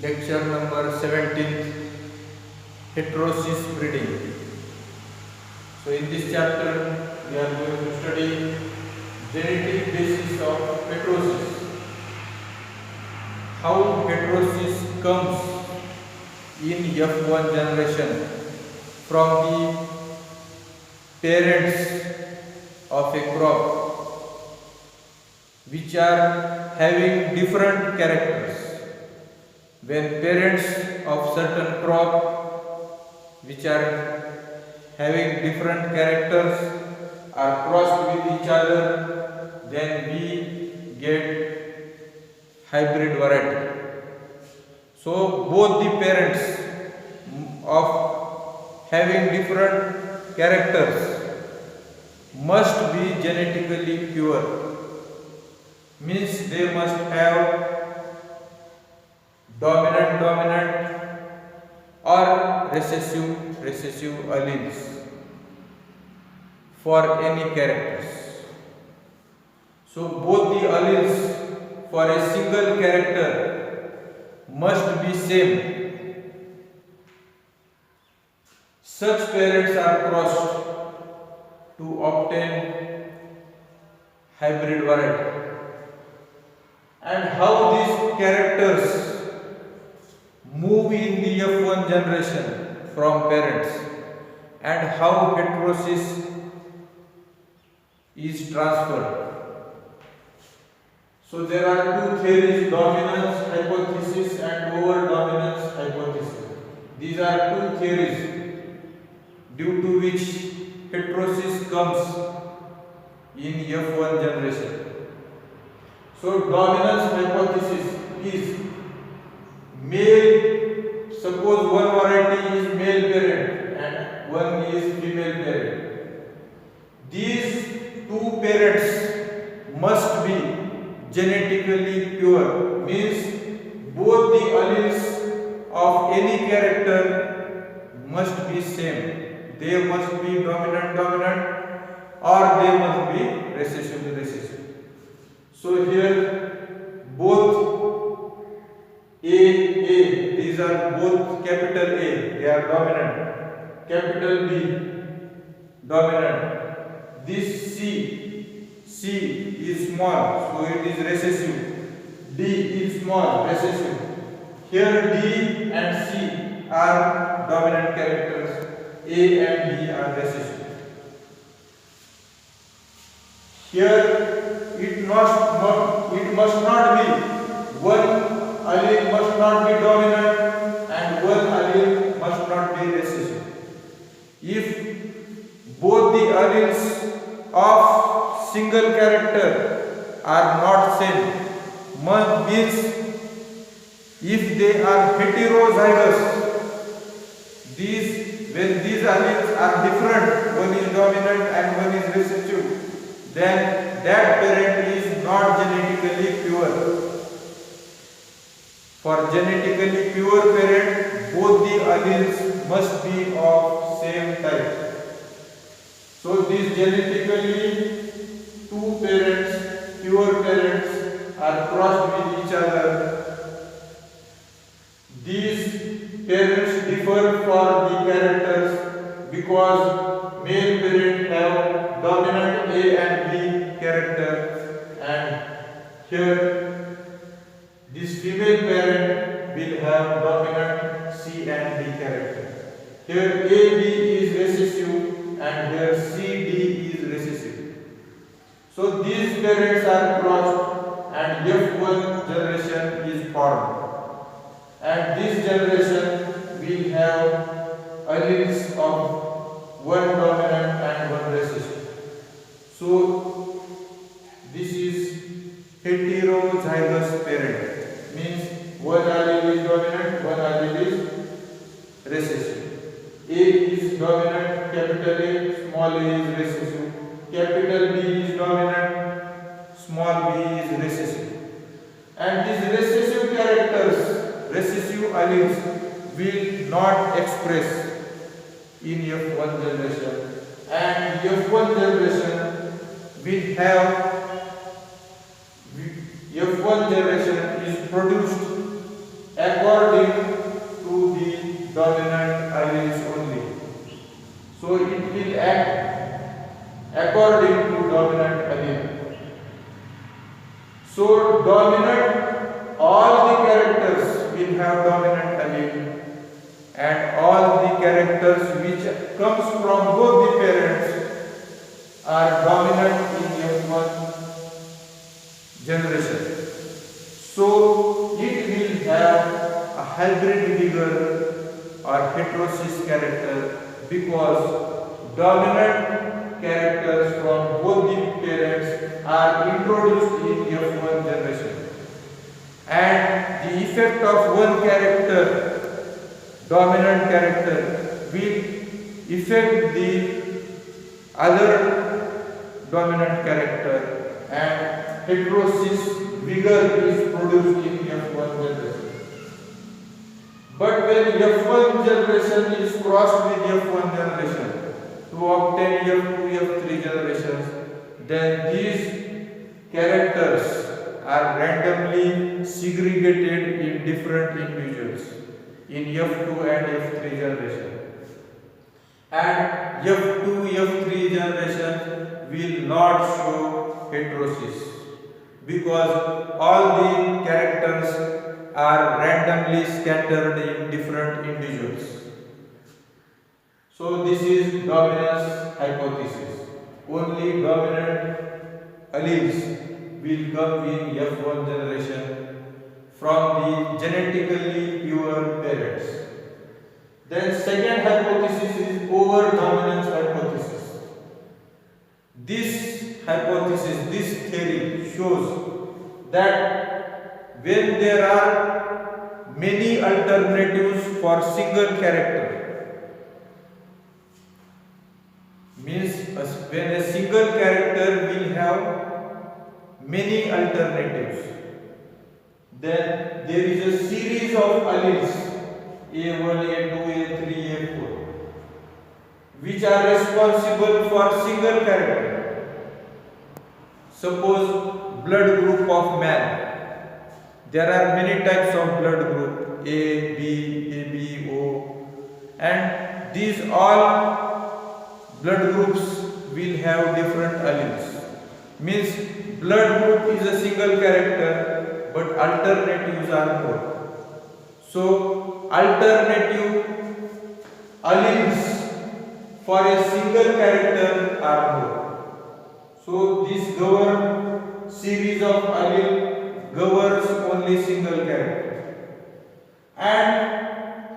Lecture number 17, heterosis breeding. So in this chapter we are going to study genetic basis of heterosis. How heterosis comes in F1 generation from the parents of a crop which are having different characters. When parents of certain crop which are having different characters are crossed with each other, then we get hybrid variety. So both the parents of having different characters must be genetically pure, means they must have dominant or recessive alleles for any characters. So both the alleles for a single character must be same. Such parents are crossed to obtain hybrid variety. And how these characters move in the F1 generation from parents and how heterosis is transferred. So there are two theories, dominance hypothesis and over-dominance hypothesis. These are two theories due to which heterosis comes in F1 generation. So dominance hypothesis is male, suppose one variety is male parent and one is female parent. These two parents must be genetically pure, means both the alleles of any character must be same. They must be dominant or they must be recessive. So here both A, these are both capital A, they are dominant. Capital B, dominant. This C is small, so it is recessive. D is small, recessive. Here D and C are dominant characters. A and B are recessive. Here it must not be one allele must not be dominant and one allele must not be recessive. If both the alleles of single character are not same, means if they are heterozygous, when these alleles are different, one is dominant and one is recessive, then that parent is not genetically pure. For genetically pure parent, both the alleles must be of same type. So these genetically two parents, pure parents, are crossed with each other. These parents differ for the characters because male parent have dominant A and B character, and here this female parent will have dominant C and D character. Here AB is recessive and here CD is recessive. So these parents are crossed and F1 generation is formed. And this generation will have alleles of one dominant and one recessive. So this is heterozygous parent. Means one allele is dominant, one allele is recessive. A is dominant, capital A, small a is recessive. Capital B is dominant, small b is recessive. And these recessive characters, recessive alleles will not express in F1 generation. And F1 generation will have F1 generation is produced according dominant, all the characters will have dominant allele, and all the characters which comes from both the parents are dominant in F1 generation. So it will have a hybrid vigor or heterosis character because dominant characters from both the parents are introduced in F1 generation, and the effect of one character, dominant character, will affect the other dominant character, and heterosis vigor is produced in F1 generation. But when F1 generation is crossed with F1 generation to obtain F2, F3 generations, then these characters are randomly segregated in different individuals in F2 and F3 generation. And F2, F3 generation will not show heterosis because all the characters are randomly scattered in different individuals. So this is dominance hypothesis. Only dominant alleles will come in F1 generation from the genetically pure parents. Then second hypothesis is over-dominance hypothesis. This hypothesis, this theory shows that when there are many alternatives for single character, means when a single character will have many alternatives, then there is a series of alleles A1, A2, A3, A4 which are responsible for single character. Suppose blood group of man. There are many types of blood group A, B, AB, O, and these all blood groups will have different alleles. Means blood group is a single character, but alternatives are more. So alternative alleles for a single character are more. So this series of allele governs only single character. And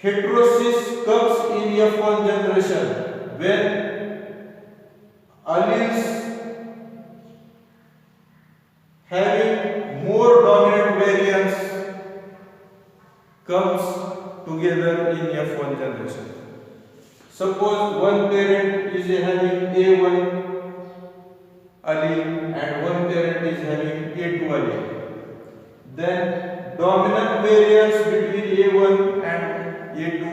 heterosis comes in F1 generation when alleles having more dominant variants comes together in F1 generation. Suppose one parent is having A1 allele and one parent is having A2 allele. Then dominant variance between A1 and A2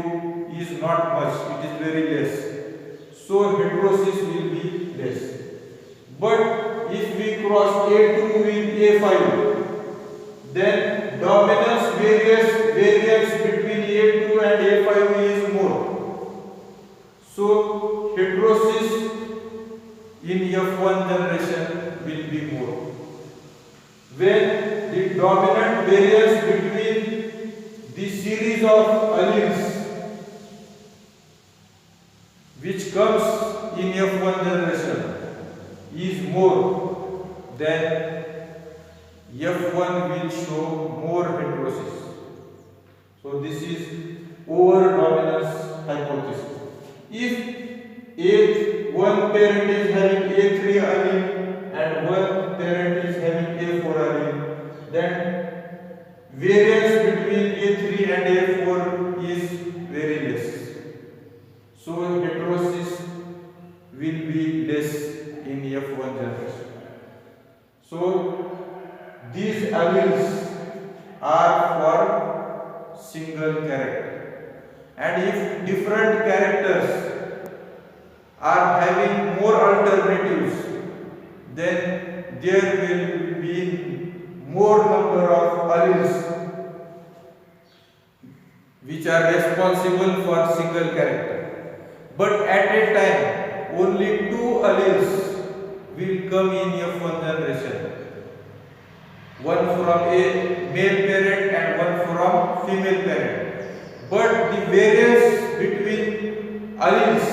is not much, it is very less. So heterosis will be less. But if we cross A2 with A5, then dominance variance between A2 and A5 is more. So heterosis in F1 generation will be more. When the dominant variance between the series of alleles which comes in F1 generation is more, then F1 will show more heterosis. So this is over-dominance hypothesis. If one parent is having A3 allele and one parent is having A4 allele, then variance between A3 and A4 is very less. So heterosis will be less in F1 generation. So these alleles are for single character. And if different characters are having more alternatives, then there will be more number of alleles which are responsible for single character. But at a time, only two alleles will come in F1 generation. one from a male parent and one from female parent. But the variance between alleles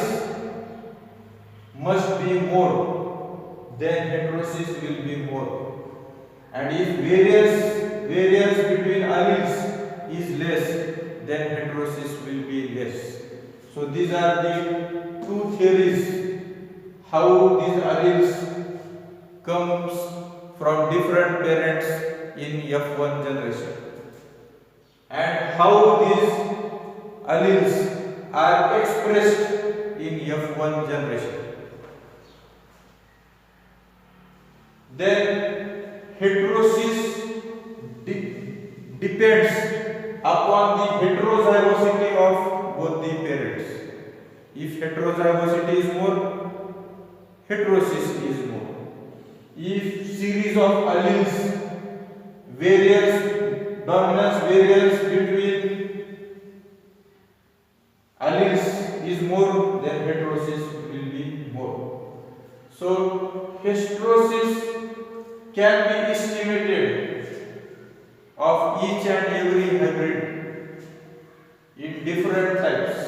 must be more, then heterosis will be more. And if variance between alleles is less, then heterosis will be less. So these are the two theories how these alleles comes from different parents in F1 generation, and how these alleles are expressed in F1 generation. Then heterosis depends upon the heterozygosity of both the parents. If heterozygosity is more, heterosis is more. If series of alleles dominance variance between alleles is more, then heterosis will be more. So heterosis can be estimated of each and every hybrid in different types.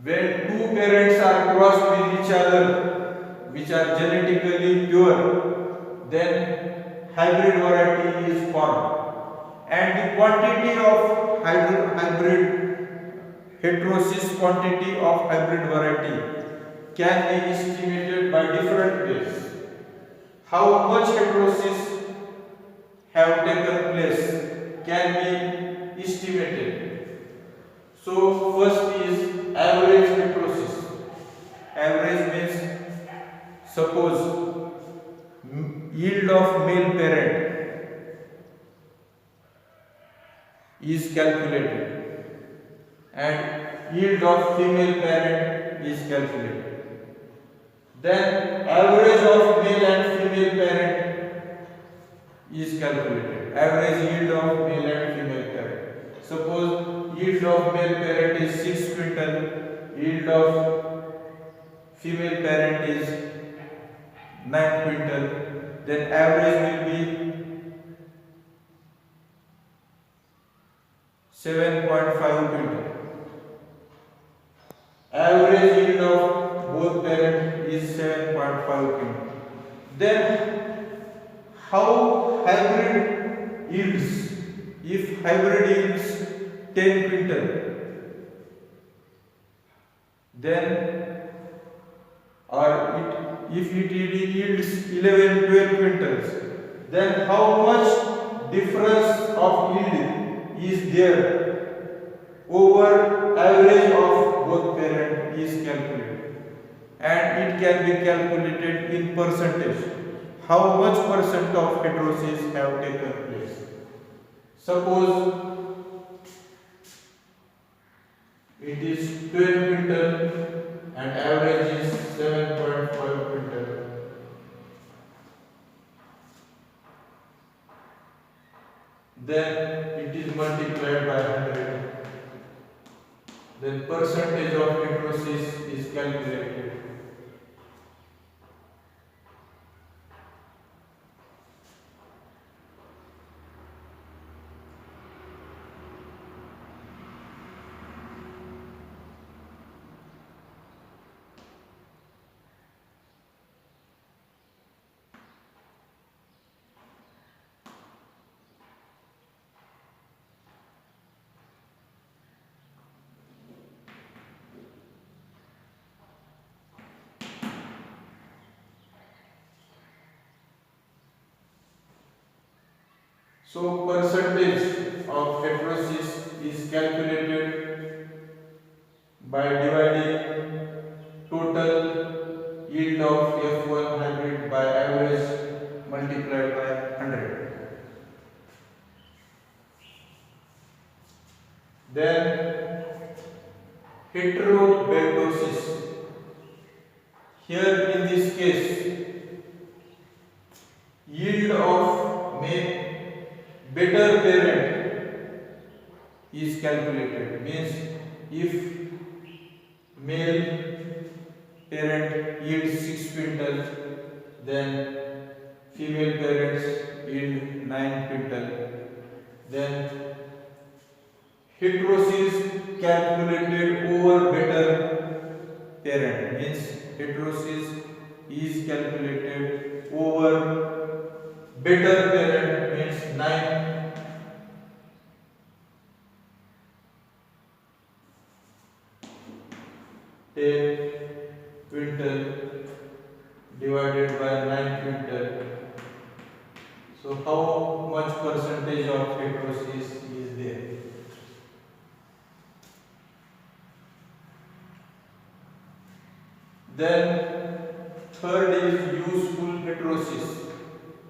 When two parents are crossed with each other, which are genetically pure, then hybrid variety is formed. And the quantity of heterosis quantity of hybrid variety can be estimated by different ways. How much heterosis have taken place can be estimated. So first is average heterosis. Average means, suppose yield of male parent is calculated and yield of female parent is calculated. Then average of male and female parent is calculated. Average yield of male and female parent. Suppose yield of male parent is 6 quintal, yield of female parent is 9 quintal, then average will be 7.5 quintal. Average yield of both parents is 7.5 quintal. Then how hybrid yields? If hybrid yields 10 quintal, then if it yields 11-12 quintals, then how much difference of yield is there over average of both parents is calculated, and it can be calculated in percentage. How much percent of heterosis have taken place? Suppose it is 12 quintal and average is 7.5 quintal. Then it is multiplied by 100. Then percentage of heterosis is calculated. So percentage of heterosis is calculated by dividing total yield of F1 hybrid by average multiplied by 100. Then heterobetosis. Here in this case, yield of better parent is calculated. Means if male parent yields 6 quintal, then female parents yield 9 quintal. Then heterosis calculated over better parent means heterosis is calculated over better parent means 9 10 quintal divided by 9 quintal. So how much percentage of heterosis is there? Then third is useful heterosis.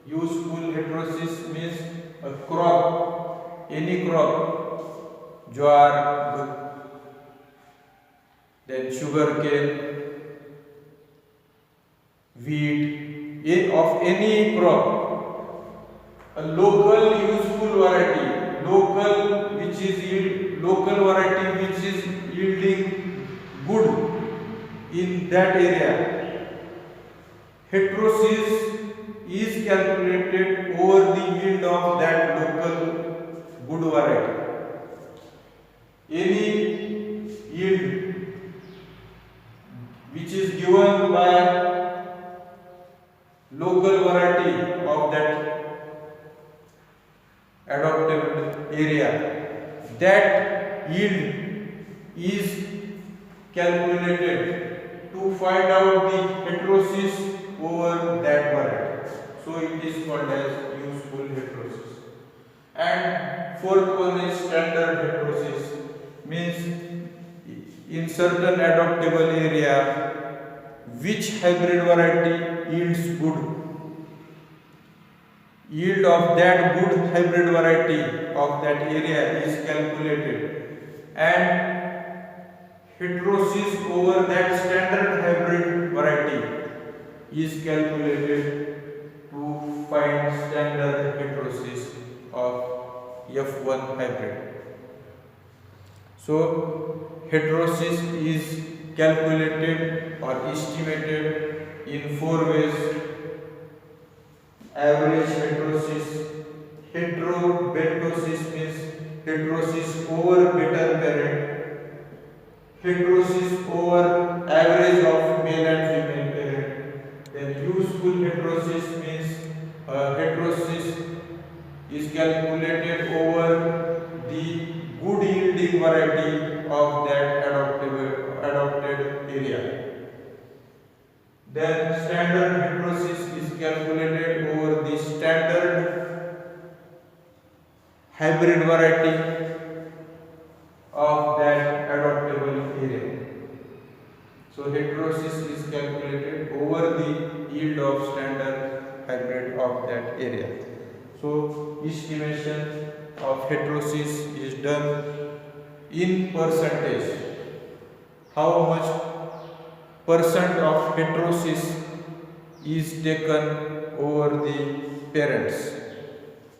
Useful heterosis means a crop, any crop, jowar, then sugarcane, wheat, of any crop, a local useful variety, local variety which is yielding good in that area. Heterosis is calculated over the yield of that local good variety. Any yield which is given by local variety of that adopted area, that yield is calculated to find out the heterosis over that variety. So it is called as useful heterosis. And fourth one is standard heterosis, means in certain adoptable area which hybrid variety yields good. Yield of that good hybrid variety of that area is calculated, and heterosis over that standard hybrid variety is calculated to find standard heterosis of F1 hybrid. So heterosis is calculated or estimated in 4 ways. Average heterosis, heterobetosis means heterosis over better parent, heterosis over average of male and female parent. Then useful heterosis means heterosis is calculated over the good yielding variety of that adopted area. Then standard heterosis is calculated over the standard hybrid variety of that adoptable area. So heterosis is calculated over the yield of standard hybrid of that area. So estimation of heterosis is done in percentage. How much percent of heterosis is taken over the parents?